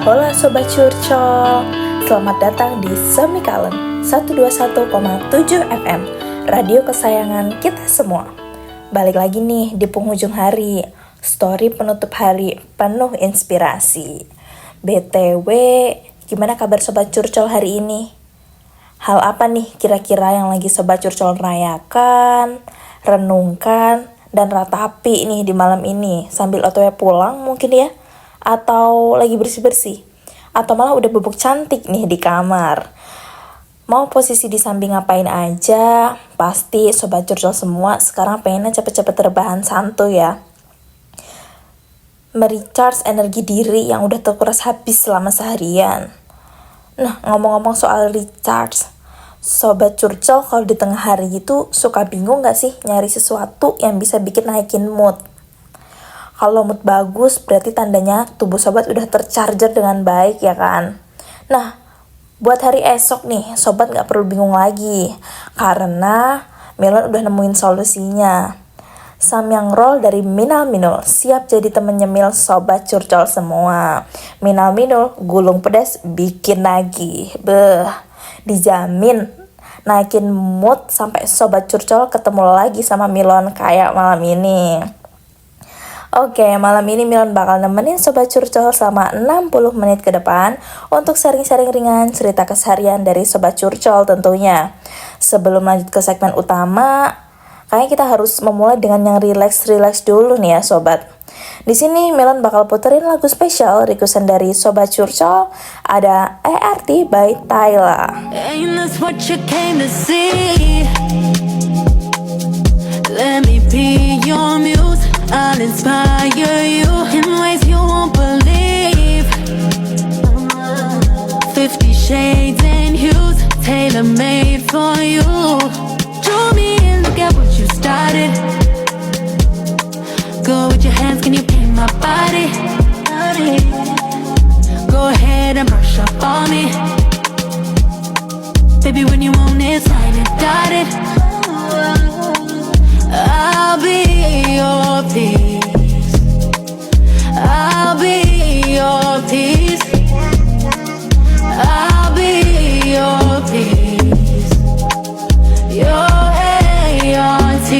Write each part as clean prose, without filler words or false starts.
Hola Sobat Curcol, selamat datang di Semikalen 121,7 FM, radio kesayangan kita semua. Balik lagi nih di penghujung hari, story penutup hari penuh inspirasi. BTW, gimana kabar Sobat Curcol hari ini? Hal apa nih kira-kira yang lagi Sobat Curcol rayakan, renungkan, dan ratapi nih di malam ini sambil otw pulang mungkin ya? Atau lagi bersih-bersih, atau malah udah bubuk cantik nih di kamar. Mau posisi di samping ngapain aja, pasti Sobat Curcol semua sekarang pengennya cepet-cepet rebahan santuy ya. Merecharge energi diri yang udah terkuras habis selama seharian. Nah, ngomong-ngomong soal recharge, Sobat Curcol kalau di tengah hari gitu suka bingung gak sih nyari sesuatu yang bisa bikin naikin mood? Kalau mood bagus berarti tandanya tubuh sobat udah tercharger dengan baik ya kan. Nah, buat hari esok nih sobat gak perlu bingung lagi, karena Melon udah nemuin solusinya. Samyang roll dari Minal Minul siap jadi temen nyemil Sobat Curcol semua. Minal Minul gulung pedas bikin nagih. Dijamin naikin mood sampai Sobat Curcol ketemu lagi sama Melon kayak malam ini. Oke, malam ini Melon bakal nemenin Sobat Curcol selama 60 menit ke depan untuk sharing-sharing ringan cerita keseharian dari Sobat Curcol tentunya. Sebelum lanjut ke segmen utama, kayaknya kita harus memulai dengan yang relax-relax dulu nih ya Sobat. Di sini Melon bakal puterin lagu spesial requestan dari Sobat Curcol, ada ART by Tyla. Ain't this what you came to see? Let me be your muse. I'll inspire you in ways you won't believe. 50 shades and hues, tailor-made for you. Draw me in, look at what you started. Go with your hands, can you paint my body? Go ahead and brush up on me. Baby, when you want it, slide it, dotted. I'll be your peace. I'll be your peace. I'll be your peace. Your ART.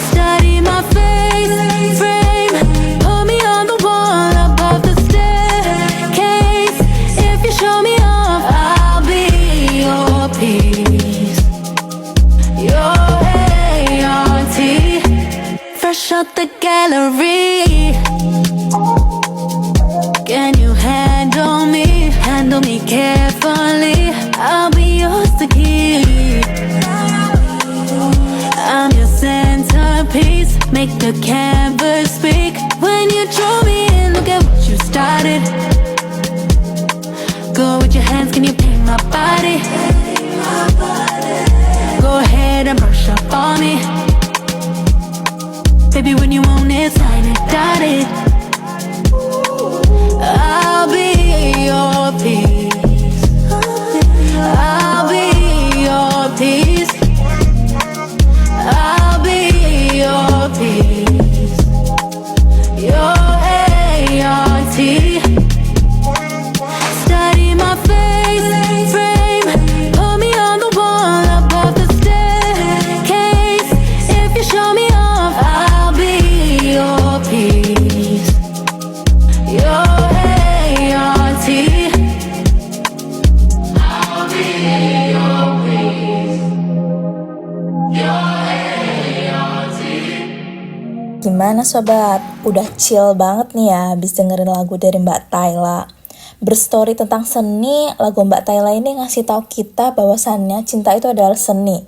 Study my face frame. Put me on the wall above the staircase. If you show me off, I'll be your peace. Your fresh out the gallery. Can you handle me? Handle me carefully. I'll be yours to keep. I'm your centerpiece. Make the canvas speak. When you draw me in, look at what you started. Go with your hands, can you paint my body? Go ahead and brush up on me. Baby, when you want it, slide it, dotted. I'll be your peace. I'll be your peace. I'll be your peace. Your ART. Study my face frame. Put me on the wall above the staircase. If you show me off, I'll be your peace. Your ART. I'll be your peace. Your ART. Gimana Sobat? Udah chill banget nih ya habis dengerin lagu dari Mbak Tyla. Berstory tentang seni, lagu Mbak Tyla ini ngasih tahu kita bahwasannya cinta itu adalah seni.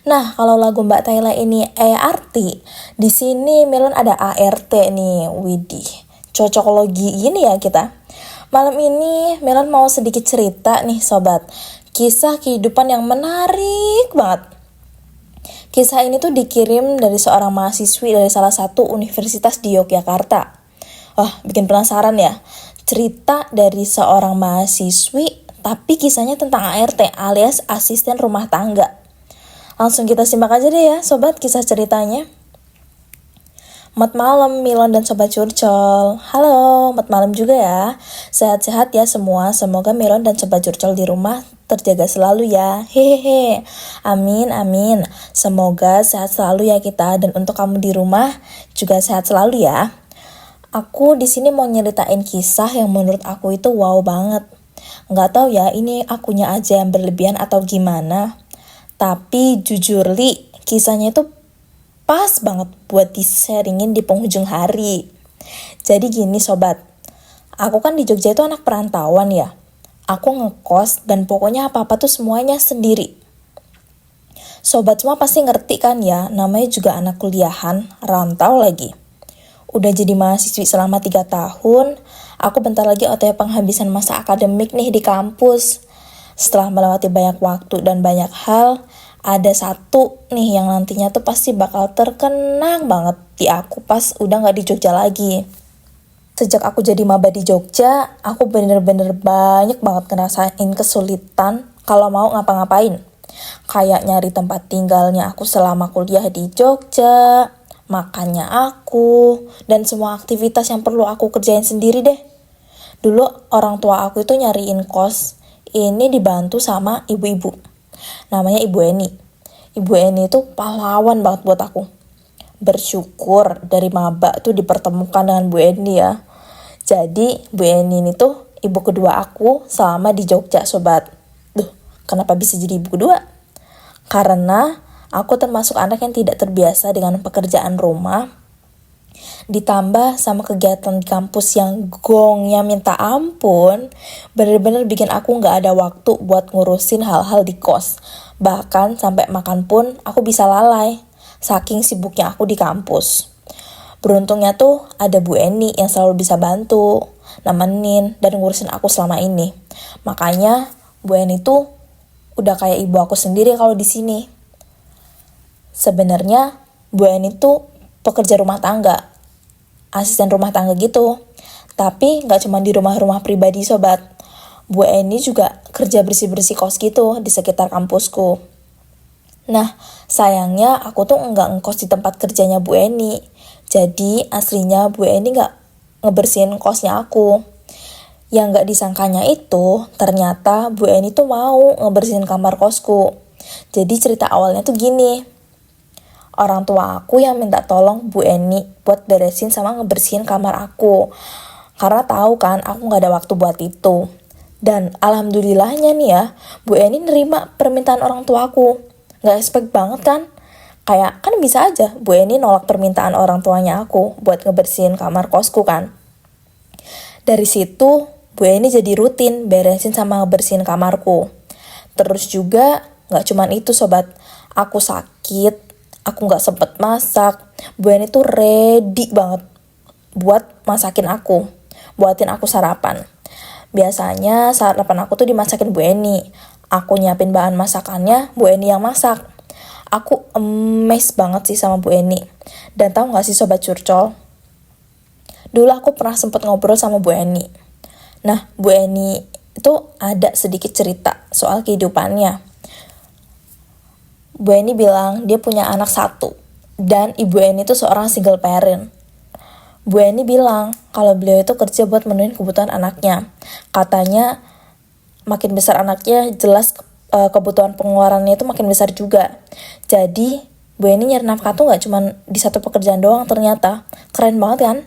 Nah, kalau lagu Mbak Tyla ini ART, di sini Melon ada ART nih. Widih, cocokologi gini ya kita. Malam ini Melon mau sedikit cerita nih Sobat, kisah kehidupan yang menarik banget. Kisah ini tuh dikirim dari seorang mahasiswi dari salah satu universitas di Yogyakarta. Wah, bikin penasaran ya. Cerita dari seorang mahasiswi, tapi kisahnya tentang ART alias asisten rumah tangga. Langsung kita simak aja deh ya Sobat kisah ceritanya. Selamat malam Milon dan Sobat Curcol. Halo, selamat malam juga ya. Sehat-sehat ya semua. Semoga Milon dan Sobat Curcol di rumah terjaga selalu ya. Hehehe. Amin, amin. Semoga sehat selalu ya kita, dan untuk kamu di rumah juga sehat selalu ya. Aku di sini mau nyeritain kisah yang menurut aku itu wow banget. Nggak tahu ya, ini akunya aja yang berlebihan atau gimana. Tapi jujur Li, kisahnya itu pas banget buat di-sharingin di penghujung hari. Jadi gini sobat, aku kan di Jogja itu anak perantauan ya. Aku ngekos dan pokoknya apa-apa tuh semuanya sendiri. Sobat semua pasti ngerti kan ya, namanya juga anak kuliahan, rantau lagi. Udah jadi mahasiswi selama 3 tahun, aku bentar lagi OTW penghabisan masa akademik nih di kampus. Setelah melewati banyak waktu dan banyak hal, ada satu nih yang nantinya tuh pasti bakal terkenang banget di aku pas udah gak di Jogja lagi. Sejak aku jadi maba di Jogja, aku bener-bener banyak banget ngerasain kesulitan kalau mau ngapa-ngapain. Kayak nyari tempat tinggalnya aku selama kuliah di Jogja, makannya aku, dan semua aktivitas yang perlu aku kerjain sendiri deh. Dulu orang tua aku itu nyariin kos, ini dibantu sama ibu-ibu. Namanya Ibu Eni. Ibu Eni itu pahlawan banget buat aku. Bersyukur dari maba tuh dipertemukan dengan Bu Eni ya. Jadi Bu Eni ini tuh ibu kedua aku selama di Jogja sobat. Duh, kenapa bisa jadi ibu kedua? Karena aku termasuk anak yang tidak terbiasa dengan pekerjaan rumah, ditambah sama kegiatan di kampus yang gongnya minta ampun, bener-bener bikin aku gak ada waktu buat ngurusin hal-hal di kos. Bahkan sampai makan pun aku bisa lalai, saking sibuknya aku di kampus. Beruntungnya tuh ada Bu Eni yang selalu bisa bantu, nemenin, dan ngurusin aku selama ini. Makanya Bu Eni tuh udah kayak ibu aku sendiri kalau di sini. Sebenarnya Bu Eni tuh pekerja rumah tangga, asisten rumah tangga gitu. Tapi gak cuma di rumah-rumah pribadi sobat. Bu Eni juga kerja bersih-bersih kos gitu di sekitar kampusku. Nah, sayangnya aku tuh nggak ngekos di tempat kerjanya Bu Eni. Jadi aslinya Bu Eni nggak ngebersihin kosnya aku. Yang nggak disangkanya itu, ternyata Bu Eni tuh mau ngebersihin kamar kosku. Jadi cerita awalnya tuh gini. Orang tua aku yang minta tolong Bu Eni buat beresin sama ngebersihin kamar aku. Karena tahu kan aku gak ada waktu buat itu. Dan alhamdulillahnya nih ya, Bu Eni nerima permintaan orang tua aku. Gak expect banget kan? Kayak kan bisa aja Bu Eni nolak permintaan orang tuanya aku buat ngebersihin kamar kosku kan. Dari situ Bu Eni jadi rutin beresin sama ngebersihin kamarku. Terus juga gak cuman itu sobat, aku sakit, aku gak sempet masak, Bu Eni tuh ready banget buat masakin aku, buatin aku sarapan. Biasanya sarapan aku tuh dimasakin Bu Eni. Aku nyiapin bahan masakannya, Bu Eni yang masak. Aku amazed banget sih sama Bu Eni. Dan tahu gak sih Sobat Curcol? Dulu aku pernah sempet ngobrol sama Bu Eni. Nah, Bu Eni itu ada sedikit cerita soal kehidupannya. Bu Eni bilang dia punya anak 1, dan Ibu Eni itu seorang single parent. Bu Eni bilang kalau beliau itu kerja buat memenuhi kebutuhan anaknya. Katanya makin besar anaknya, jelas kebutuhan pengeluarannya itu makin besar juga. Jadi Bu Eni nyari nafkah tuh gak cuma di satu pekerjaan doang ternyata. Keren banget kan?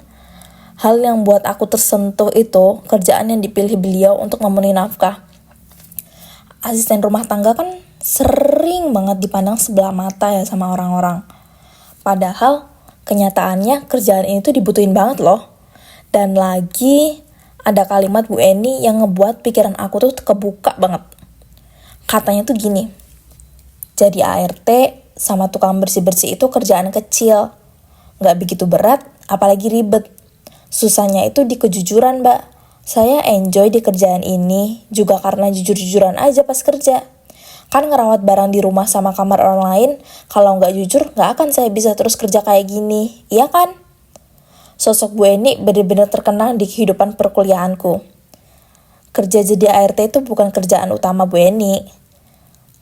Hal yang buat aku tersentuh itu kerjaan yang dipilih beliau untuk memenuhi nafkah. Asisten rumah tangga kan sering banget dipandang sebelah mata ya sama orang-orang. Padahal kenyataannya kerjaan ini tuh dibutuhin banget loh. Dan lagi ada kalimat Bu Eni yang ngebuat pikiran aku tuh kebuka banget. Katanya tuh gini, jadi ART sama tukang bersih-bersih itu kerjaan kecil. Gak begitu berat, apalagi ribet. Susahnya itu di kejujuran mbak. Saya enjoy di kerjaan ini juga karena jujur-jujuran aja pas kerja. Kan ngerawat barang di rumah sama kamar orang lain, kalau nggak jujur nggak akan saya bisa terus kerja kayak gini, iya kan? Sosok Bu Eni benar-benar terkenang di kehidupan perkuliahanku. Kerja jadi ART itu bukan kerjaan utama Bu Eni,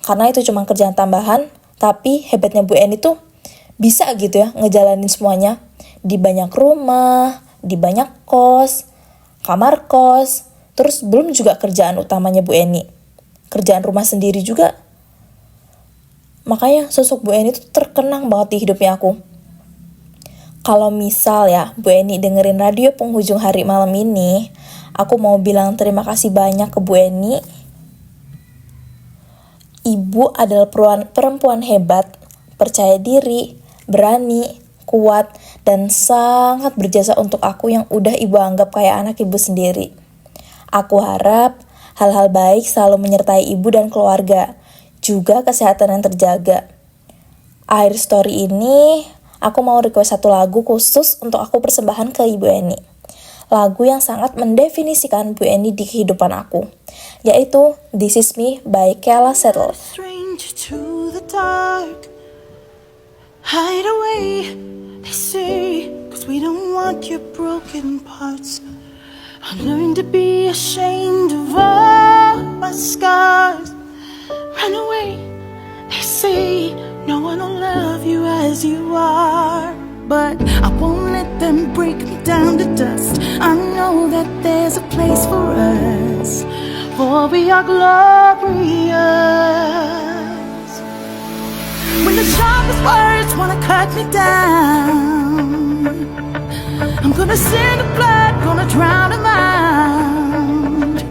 karena itu cuma kerjaan tambahan, tapi hebatnya Bu Eni tuh bisa gitu ya ngejalanin semuanya. di banyak rumah, di banyak kos, kamar kos, terus belum juga kerjaan utamanya Bu Eni. Kerjaan rumah sendiri juga. Makanya sosok Bu Eni tuh terkenang banget di hidupnya aku. Kalau misal ya Bu Eni dengerin radio penghujung hari malam ini, aku mau bilang terima kasih banyak ke Bu Eni. Ibu adalah perempuan hebat, percaya diri, berani, kuat, dan sangat berjasa untuk aku yang udah ibu anggap kayak anak ibu sendiri. Aku harap hal-hal baik selalu menyertai ibu dan keluarga, juga kesehatan yang terjaga. Akhir story ini, aku mau request satu lagu khusus untuk aku persembahkan ke Ibu Eni. Lagu yang sangat mendefinisikan Bu Eni di kehidupan aku, yaitu This Is Me by Kela Settle. Stranger to the dark, hide away, they say, 'cause we don't want your broken parts. I learned to be ashamed of all my scars. Run away, they say, no one will love you as you are. But I won't let them break me down to dust. I know that there's a place for us, for we are glorious. When the sharpest words wanna cut me down, I'm gonna send the blood, gonna drown them out.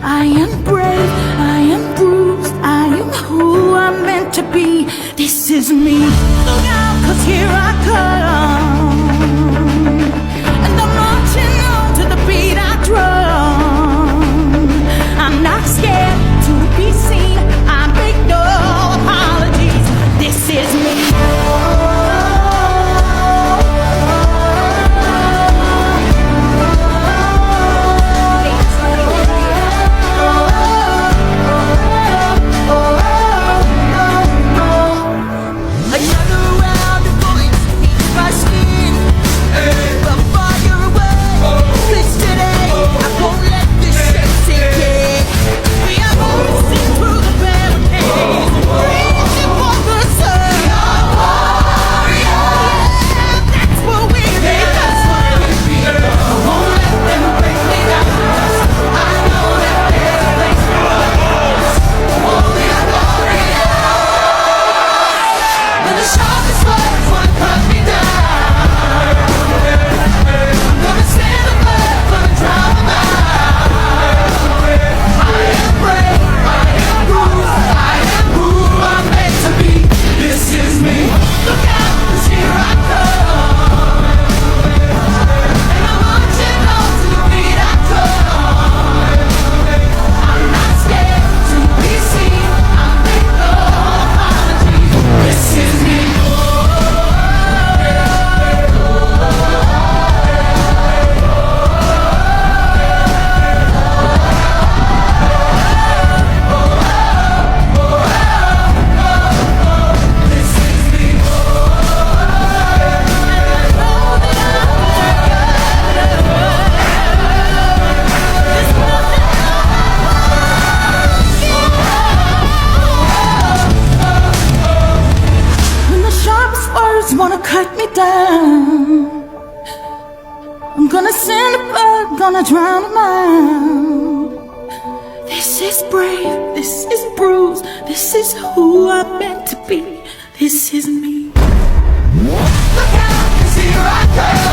I am brave, I am bruised, I am who I'm meant to be. This is me. Look out, 'cause here I come, and I'm marching on to the beat I drum. I'm not scared to be seen, I make no apologies. This is me. Wanna cut me down, I'm gonna send the blood, gonna drown them out. This is brave, this is bruised, this is who I'm meant to be. This is me. Look out, 'cause here I come.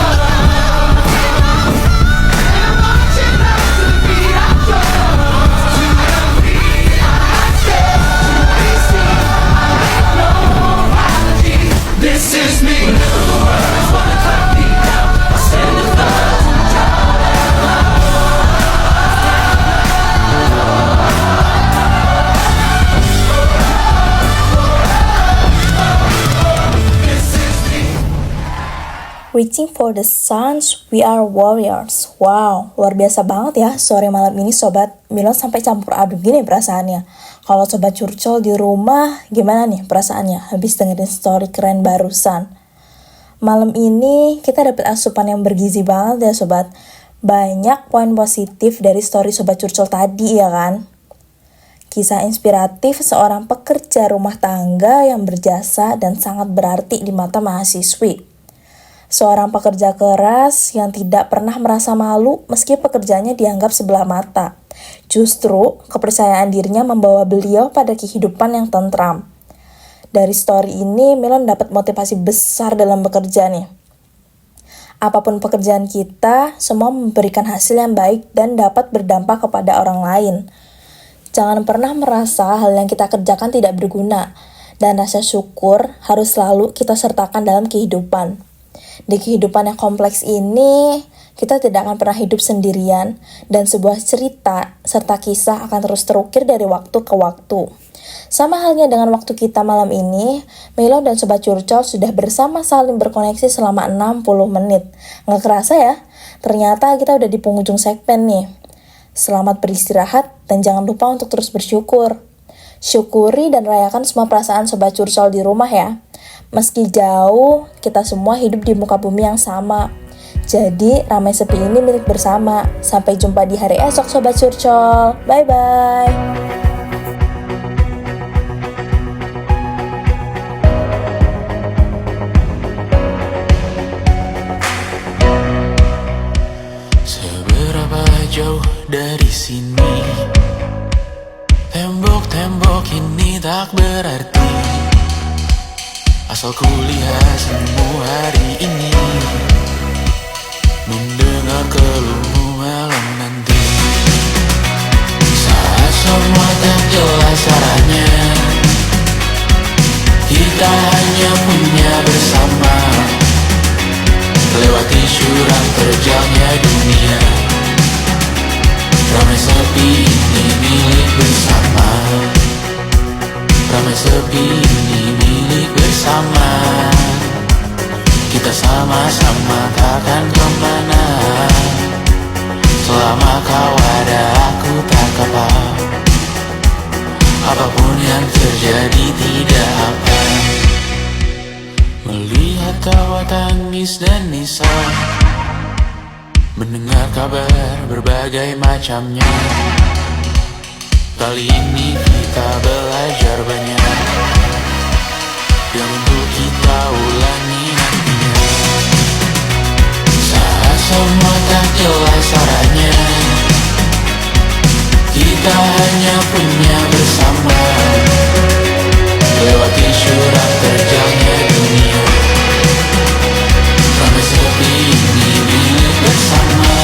This is me. When the words wanna cut me down, I send the blood to drown them out. This is me. Reaching for the suns, we are warriors. Wow, luar biasa banget ya sore malam ini Sobat. Milo sampai campur aduk gini perasaannya. Kalau Sobat Curcol di rumah, gimana nih perasaannya habis dengerin story keren barusan? Malam ini kita dapat asupan yang bergizi banget ya Sobat. Banyak poin positif dari story Sobat Curcol tadi ya kan? Kisah inspiratif seorang pekerja rumah tangga yang berjasa dan sangat berarti di mata mahasiswi. Seorang pekerja keras yang tidak pernah merasa malu meski pekerjaannya dianggap sebelah mata. Justru, kepercayaan dirinya membawa beliau pada kehidupan yang tentram. Dari story ini, Milon dapat motivasi besar dalam bekerja nih. Apapun pekerjaan kita, semua memberikan hasil yang baik dan dapat berdampak kepada orang lain. Jangan pernah merasa hal yang kita kerjakan tidak berguna, dan rasa syukur harus selalu kita sertakan dalam kehidupan. Di kehidupan yang kompleks ini, kita tidak akan pernah hidup sendirian, dan sebuah cerita serta kisah akan terus terukir dari waktu ke waktu. Sama halnya dengan waktu kita malam ini, Milo dan Sobat Curcol sudah bersama saling berkoneksi selama 60 menit. Nggak kerasa ya? Ternyata kita udah di penghujung segmen nih. Selamat beristirahat, dan jangan lupa untuk terus bersyukur. Syukuri dan rayakan semua perasaan Sobat Curcol di rumah ya. Meski jauh, kita semua hidup di muka bumi yang sama. Jadi, ramai sepi ini milik bersama. Sampai jumpa di hari esok Sobat Curcol. Bye-bye. Seberapa jauh dari sini, tembok-tembok ini tak berarti, asal kulihatmu hari ini, mendengar keluhmu malam nanti. Saat semua tak jelas arahnya, kita hanya punya bersama, lewati syurang terjalnya dunia. Ramai sepi ini milik bersama, ramai sepi ini milik bersama. Kita sama-sama takkan kemana, selama kau ada aku tak apa. Apapun yang terjadi tidak apa. Melihat tawa tangis dan nisa, mendengar kabar berbagai macamnya. Kali ini kita belajar banyak yang untuk kita ulangi nantinya. Saat semua tak jelas arahnya, kita hanya punya bersama, lewati syurang terjalnya dunia. Ramai sepi ini milik bersama,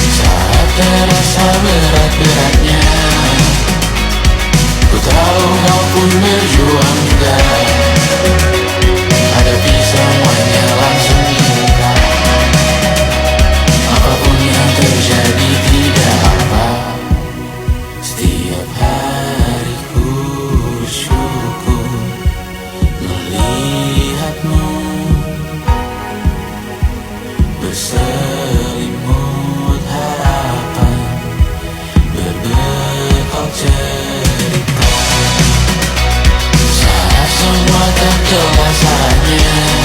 saat terasa berat-beratnya, ku tahu kau pun berjuang juga. Hadapi semuanya langsung kita, apapun yang terjadi tidak apa. Setiap hari ku bersyukur melihatmu berselimut harapan, berbekal cerita. Saat semua tak jelas arahnya,